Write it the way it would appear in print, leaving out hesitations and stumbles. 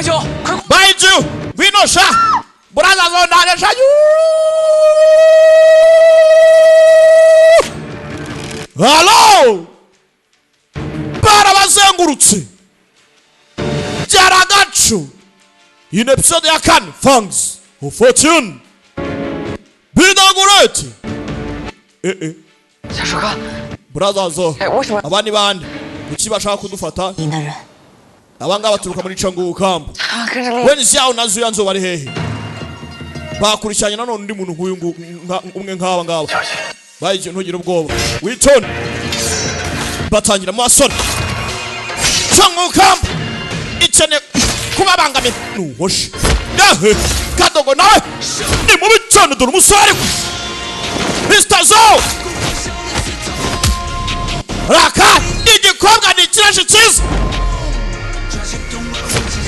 Baiju, Vinosha, Brother Nagasha. Hello! Barabazengurutse. Jaragachu. In episode ya kan Fangs of Fortune. Bidagureti. Brother zo. Abani bandi. Kuki bashaka kudufata? Abanga baturuka muri Changu Camp. When zyawo nazo yanzo bari hehe. Bakurikiranye nanone ndi muntu nk'uyu umwe nk'aba ngaba. Bayije ntugire ubwoba. Witon. Batangira mu asoni. Changu Camp. Ichene kubabangame nuhoshe. Yahe kadogo nawe. Ni mubi cyane dore umusare. Mr. Zo. Raka igikobwa ni kiraje cyiza.